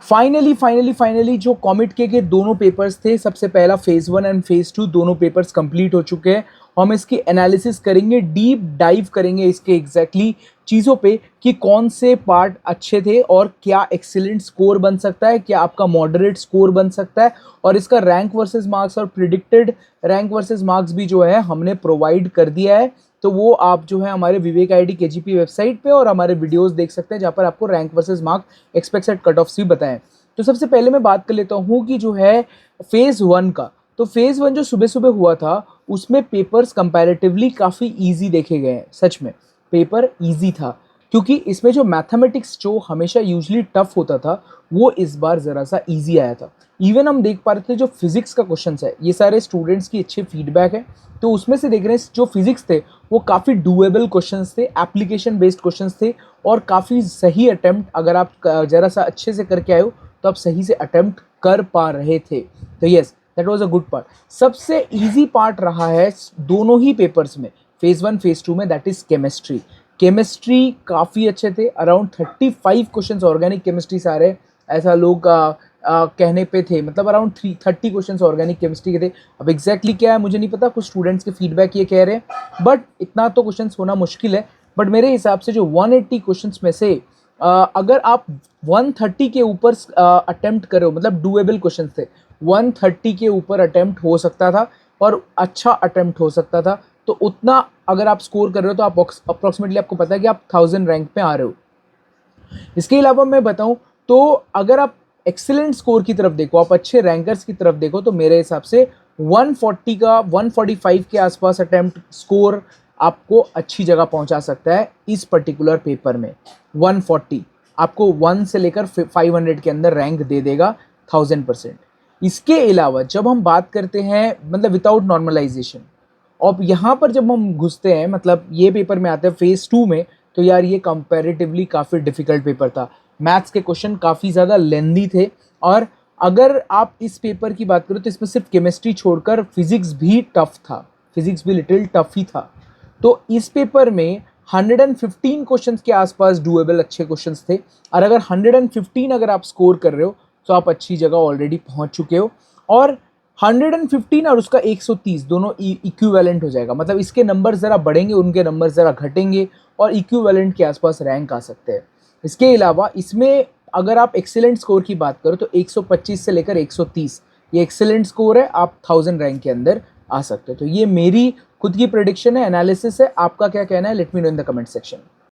Finally जो comet के दोनों पेपर्स थे, सबसे पहला फेज़ 1 एंड फेज़ 2 दोनों पेपर्स कंप्लीट हो चुके हैं। हम इसकी एनालिसिस करेंगे, डीप डाइव करेंगे इसके एग्जैक्टली चीज़ों पे कि कौन से पार्ट अच्छे थे और क्या एक्सीलेंट स्कोर बन सकता है, क्या आपका मॉडरेट स्कोर बन सकता है, और इसका रैंक वर्सेस मार्क्स और प्रिडिक्टेड रैंक वर्सेस मार्क्स भी जो है हमने प्रोवाइड कर दिया है। तो वो आप जो है हमारे विवेक आईडी केजीपी वेबसाइट पे और हमारे वीडियोस देख सकते हैं, जहाँ पर आपको rank versus mark expected cut offs भी बताएं। तो सबसे पहले मैं बात कर लेता हूँ कि जो है फेज़ 1 का, तो फेज़ 1 जो सुबह सुबह हुआ था उसमें पेपर्स कंपैरेटिवली काफ़ी ईजी देखे गए हैं। सच में पेपर ईजी था, क्योंकि इसमें जो मैथमेटिक्स जो हमेशा यूजली टफ होता था वो इस बार ज़रा सा ईजी आया था। इवन हम देख पा रहे थे जो फिजिक्स का क्वेश्चन है, ये सारे स्टूडेंट्स की अच्छे फीडबैक है, तो उसमें से देख रहे हैं जो फिजिक्स थे वो काफ़ी डूएबल क्वेश्चंस थे, एप्लीकेशन बेस्ड क्वेश्चंस थे, और काफ़ी सही अटेम्प्ट, अगर आप ज़रा सा अच्छे से करके आए हो तो आप सही से अटेम्प्ट कर पा रहे थे। तो yes, that was a good part. सबसे इजी पार्ट रहा है दोनों ही पेपर्स में, फेज़ 1 फेज़ 2 में, दैट इज केमिस्ट्री। केमिस्ट्री काफ़ी अच्छे थे, अराउंड 35 क्वेश्चन ऑर्गेनिक केमिस्ट्री से आ रहे, ऐसा लोग कहने पे थे, मतलब अराउंड 30 क्वेश्चन ऑर्गेनिक केमिस्ट्री के थे। अब एग्जैक्टली क्या है मुझे नहीं पता, कुछ स्टूडेंट्स के फीडबैक ये कह रहे हैं, बट इतना तो क्वेश्चन होना मुश्किल है। बट मेरे हिसाब से जो 180 क्वेश्चन में से अगर आप 130 के ऊपर अटेम्प्ट करो, मतलब डूएबल क्वेश्चन थे, 130 के ऊपर अटेम्प्ट हो सकता था और अच्छा अटेम्प्ट हो सकता था, तो उतना अगर आप स्कोर कर रहे हो तो आप अप्रॉक्सीमेटली आपको पता है कि आप 1000 रैंक पे आ रहे हो। इसके अलावा मैं बताऊं तो अगर आप एक्सीलेंट स्कोर की तरफ देखो, आप अच्छे रैंकर्स की तरफ देखो, तो मेरे हिसाब से 140 का 145 के आसपास अटेम्प्ट स्कोर आपको अच्छी जगह पहुंचा सकता है इस पर्टिकुलर पेपर में। 140 आपको 1 से लेकर 500 के अंदर रैंक दे देगा 1000%। इसके अलावा जब हम बात करते हैं मतलब विदाउट नॉर्मलाइजेशन, और यहाँ पर जब हम घुसते हैं, मतलब ये पेपर में आते हैं फेज़ 2 में, तो यार ये कंपैरेटिवली काफ़ी डिफिकल्ट पेपर था। मैथ्स के क्वेश्चन काफ़ी ज़्यादा लेंदी थे, और अगर आप इस पेपर की बात करो तो इसमें सिर्फ केमिस्ट्री छोड़कर फिजिक्स भी टफ था, फिजिक्स भी लिटिल टफ ही था। तो इस पेपर में 115 क्वेश्चंस के आसपास डूएबल अच्छे क्वेश्चंस थे, और अगर 115 अगर आप स्कोर कर रहे हो तो आप अच्छी जगह ऑलरेडी पहुंच चुके हो। और 115 और उसका 130 दोनों इक्विवेलेंट हो जाएगा, मतलब इसके नंबर ज़रा बढ़ेंगे, उनके नंबर ज़रा घटेंगे, और इक्विवेलेंट के आसपास रैंक आ सकते हैं। इसके अलावा इसमें अगर आप एक्सीलेंट स्कोर की बात करो तो 125 से लेकर 130 ये एक्सीलेंट स्कोर है, आप 1000 रैंक के अंदर आ सकते हो। तो ये मेरी खुद की प्रेडिक्शन है, एनालिसिस है, आपका क्या कहना है, let me know in the comment section.